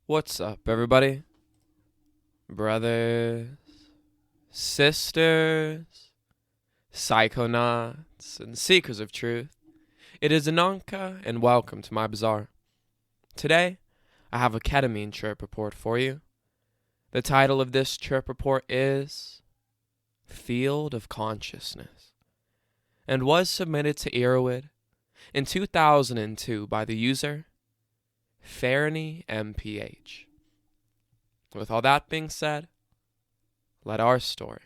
What's up, everybody? Brothers, sisters, psychonauts, and seekers of truth. It is Ananka, and welcome to my bazaar. Today, I have a ketamine chirp report for you. The title of this chirp report is Field of Consciousness, and was submitted to Erowid in 2002 by the user Fairney MPH. With all that being said, let our story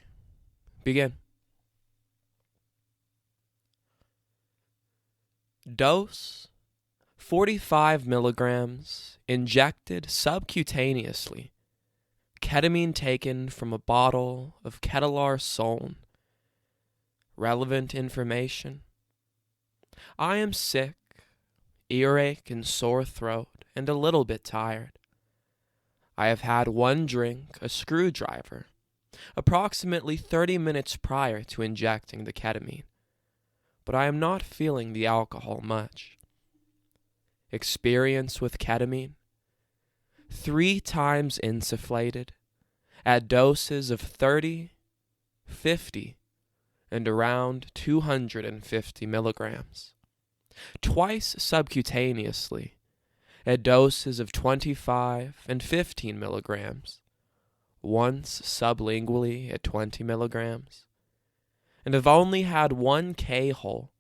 begin. Dose 45 milligrams injected subcutaneously. Ketamine taken from a bottle of Ketalar Soln. Relevant information: I am sick, earache and sore throat, and a little bit tired. I have had one drink, a screwdriver, approximately 30 minutes prior to injecting the ketamine, but I am not feeling the alcohol much. Experience with ketamine: 3 times insufflated, at doses of 30, 50, and around 250 milligrams. Twice subcutaneously, at doses of 25 and 15 milligrams. Once sublingually at 20 milligrams. And have only had one K-hole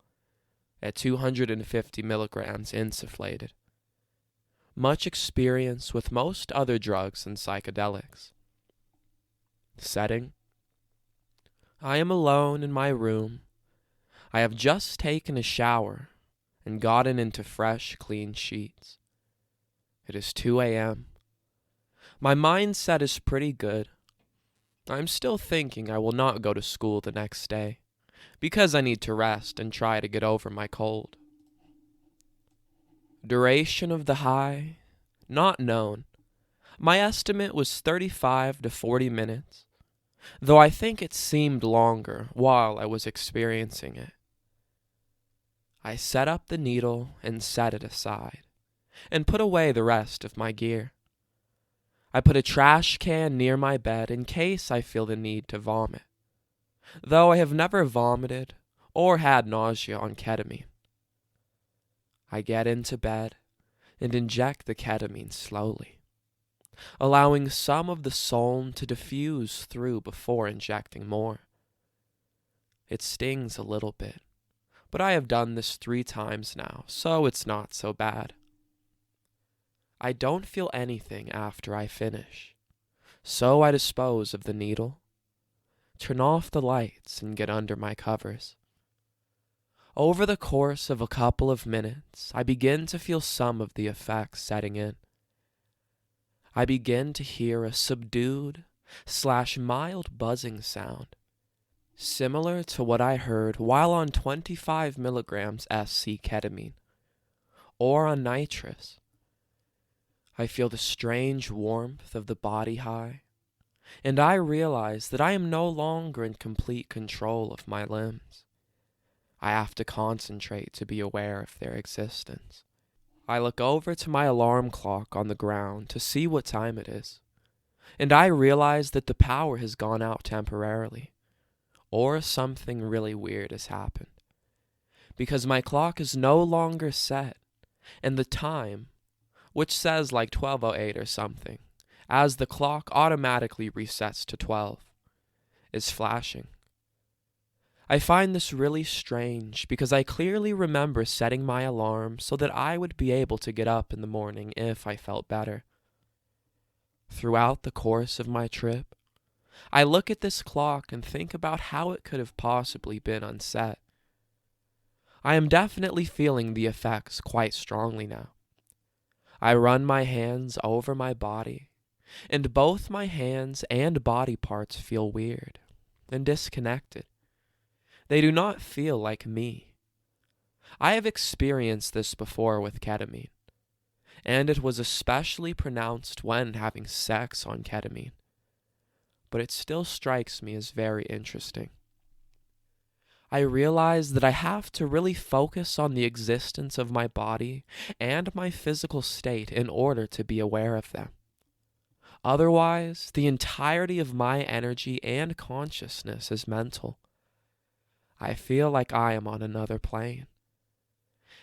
at 250 milligrams insufflated. Much experience with most other drugs and psychedelics. Setting: I am alone in my room. I have just taken a shower and gotten into fresh, clean sheets. It is 2 a.m. My mindset is pretty good. I'm still thinking I will not go to school the next day, because I need to rest and try to get over my cold. Duration of the high: not known. My estimate was 35 to 40 minutes, though I think it seemed longer while I was experiencing it. I set up the needle and set it aside, and put away the rest of my gear. I put a trash can near my bed in case I feel the need to vomit, though I have never vomited or had nausea on ketamine. I get into bed and inject the ketamine slowly, allowing some of the Soln to diffuse through before injecting more. It stings a little bit, but I have done this 3 times now, so it's not so bad. I don't feel anything after I finish, so I dispose of the needle, turn off the lights, and get under my covers. Over the course of a couple of minutes, I begin to feel some of the effects setting in. I begin to hear a subdued / mild buzzing sound, similar to what I heard while on 25 milligrams SC ketamine, or on nitrous. I feel the strange warmth of the body high, and I realize that I am no longer in complete control of my limbs. I have to concentrate to be aware of their existence. I look over to my alarm clock on the ground to see what time it is, and I realize that the power has gone out temporarily, or something really weird has happened, because my clock is no longer set, and the time, which says like 12:08 or something, as the clock automatically resets to 12, is flashing. I find this really strange because I clearly remember setting my alarm so that I would be able to get up in the morning if I felt better. Throughout the course of my trip, I look at this clock and think about how it could have possibly been unset. I am definitely feeling the effects quite strongly now. I run my hands over my body, and both my hands and body parts feel weird and disconnected. They do not feel like me. I have experienced this before with ketamine, and it was especially pronounced when having sex on ketamine, but it still strikes me as very interesting. I realize that I have to really focus on the existence of my body and my physical state in order to be aware of them. Otherwise, the entirety of my energy and consciousness is mental. I feel like I am on another plane.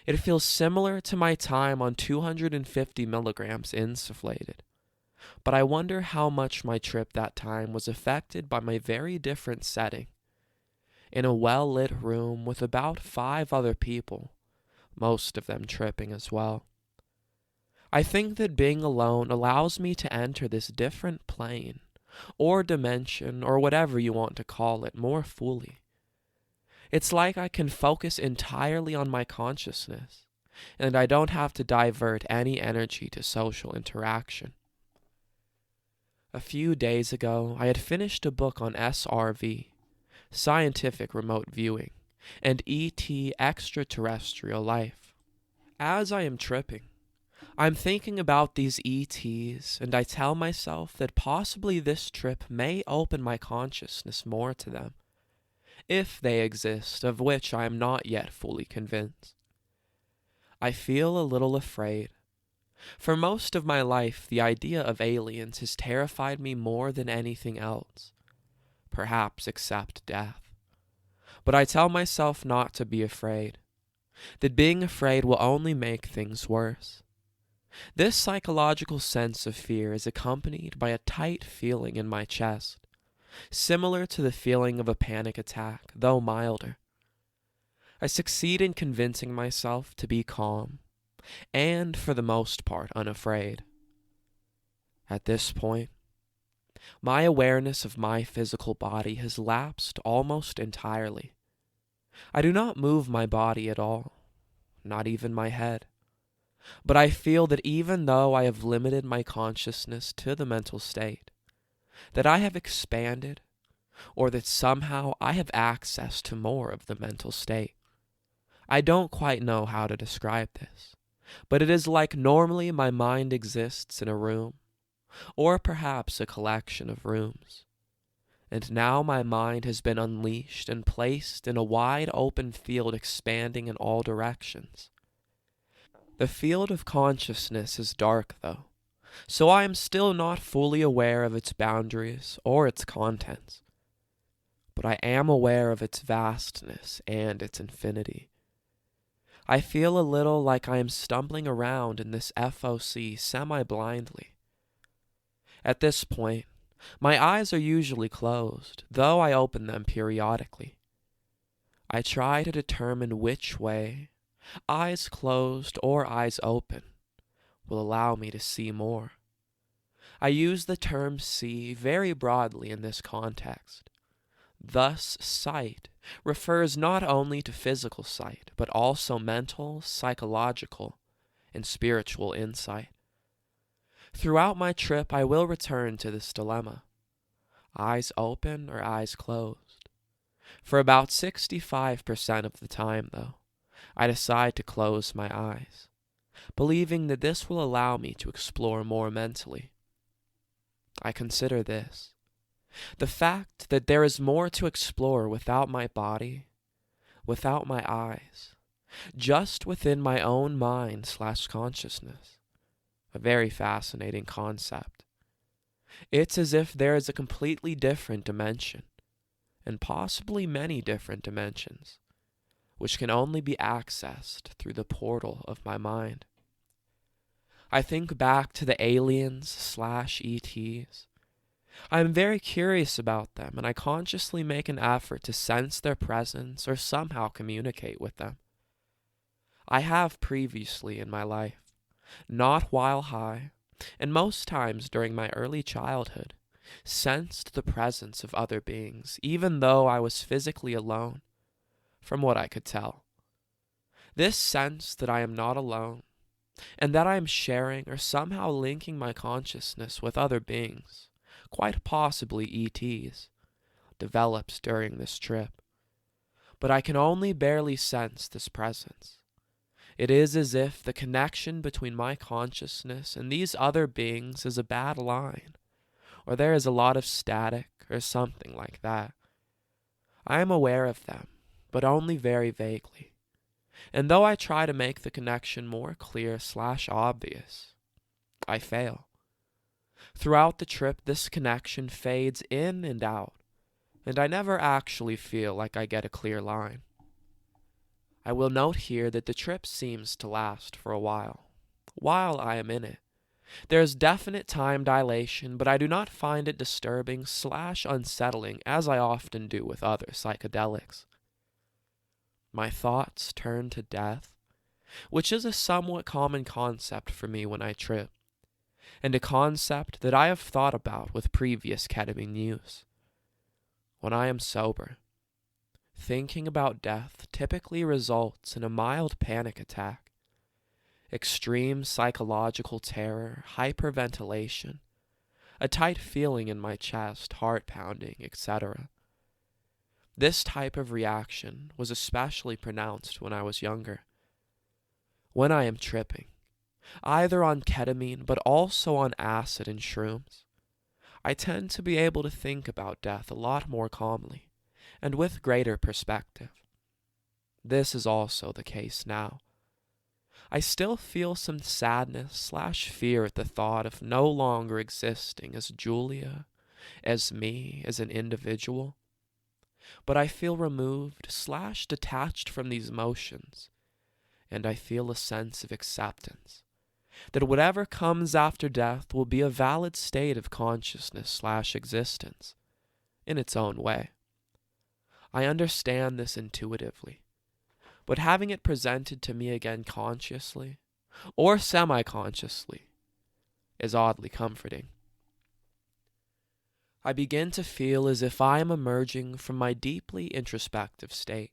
It feels similar to my time on 250 milligrams insufflated, but I wonder how much my trip that time was affected by my very different setting, in a well-lit room with about 5 other people, most of them tripping as well. I think that being alone allows me to enter this different plane, or dimension, or whatever you want to call it, more fully. It's like I can focus entirely on my consciousness, and I don't have to divert any energy to social interaction. A few days ago, I had finished a book on SRV, scientific remote viewing, and ET extraterrestrial life. As I am tripping, I'm thinking about these ETs, and I tell myself that possibly this trip may open my consciousness more to them, if they exist, of which I am not yet fully convinced. I feel a little afraid. For most of my life, the idea of aliens has terrified me more than anything else, perhaps except death. But I tell myself not to be afraid, that being afraid will only make things worse. This psychological sense of fear is accompanied by a tight feeling in my chest, similar to the feeling of a panic attack, though milder. I succeed in convincing myself to be calm, and for the most part unafraid. At this point, my awareness of my physical body has lapsed almost entirely. I do not move my body at all, not even my head. But I feel that even though I have limited my consciousness to the mental state, that I have expanded, or that somehow I have access to more of the mental state. I don't quite know how to describe this, but it is like normally my mind exists in a room, or perhaps a collection of rooms. And now my mind has been unleashed and placed in a wide open field expanding in all directions. The field of consciousness is dark, though, so I am still not fully aware of its boundaries or its contents. But I am aware of its vastness and its infinity. I feel a little like I am stumbling around in this FOC semi-blindly. At this point, my eyes are usually closed, though I open them periodically. I try to determine which way, eyes closed or eyes open, will allow me to see more. I use the term see very broadly in this context. Thus, sight refers not only to physical sight, but also mental, psychological, and spiritual insight. Throughout my trip, I will return to this dilemma: eyes open or eyes closed. For about 65% of the time, though, I decide to close my eyes, believing that this will allow me to explore more mentally. I consider this: the fact that there is more to explore without my body, without my eyes, just within my own mind/consciousness. A very fascinating concept. It's as if there is a completely different dimension, and possibly many different dimensions, which can only be accessed through the portal of my mind. I think back to the aliens/ETs. I am very curious about them, and I consciously make an effort to sense their presence or somehow communicate with them. I have previously in my life, not while high, and most times during my early childhood, sensed the presence of other beings, even though I was physically alone, from what I could tell. This sense that I am not alone, and that I am sharing or somehow linking my consciousness with other beings, quite possibly ETs, develops during this trip. But I can only barely sense this presence. It is as if the connection between my consciousness and these other beings is a bad line, or there is a lot of static or something like that. I am aware of them, but only very vaguely. And though I try to make the connection more clear/obvious, I fail. Throughout the trip, this connection fades in and out, and I never actually feel like I get a clear line. I will note here that the trip seems to last for a while I am in it. There is definite time dilation, but I do not find it disturbing/unsettling as I often do with other psychedelics. My thoughts turn to death, which is a somewhat common concept for me when I trip, and a concept that I have thought about with previous ketamine use. When I am sober, thinking about death typically results in a mild panic attack, extreme psychological terror, hyperventilation, a tight feeling in my chest, heart pounding, etc. This type of reaction was especially pronounced when I was younger. When I am tripping, either on ketamine but also on acid and shrooms, I tend to be able to think about death a lot more calmly and with greater perspective. This is also the case now. I still feel some sadness/fear at the thought of no longer existing as Julia, as me, as an individual. But I feel removed/detached from these emotions, and I feel a sense of acceptance that whatever comes after death will be a valid state of consciousness/existence in its own way. I understand this intuitively, but having it presented to me again consciously, or semi-consciously, is oddly comforting. I begin to feel as if I am emerging from my deeply introspective state.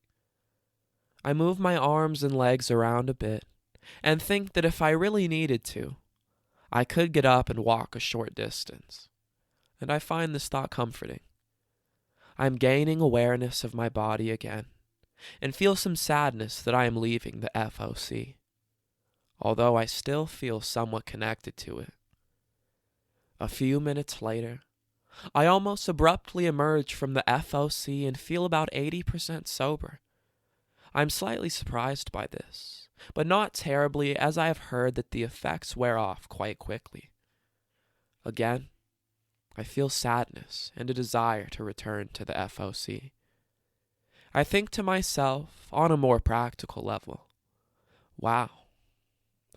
I move my arms and legs around a bit, and think that if I really needed to, I could get up and walk a short distance, and I find this thought comforting. I am gaining awareness of my body again, and feel some sadness that I am leaving the FOC, although I still feel somewhat connected to it. A few minutes later, I almost abruptly emerge from the FOC and feel about 80% sober. I'm slightly surprised by this, but not terribly, as I have heard that the effects wear off quite quickly. Again, I feel sadness and a desire to return to the FOC. I think to myself, on a more practical level, wow,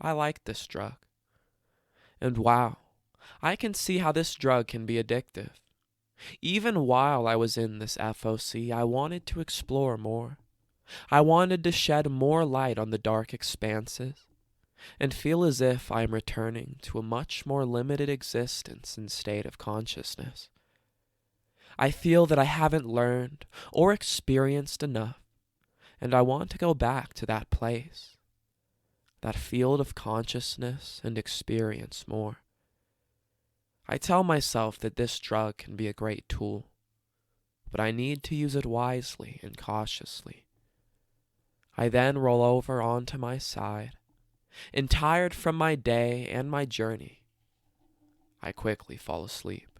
I like this drug. And wow, I can see how this drug can be addictive. Even while I was in this FOC, I wanted to explore more. I wanted to shed more light on the dark expanses, and feel as if I am returning to a much more limited existence and state of consciousness. I feel that I haven't learned or experienced enough, and I want to go back to that place, that field of consciousness and experience more. I tell myself that this drug can be a great tool, but I need to use it wisely and cautiously. I then roll over onto my side, and tired from my day and my journey, I quickly fall asleep.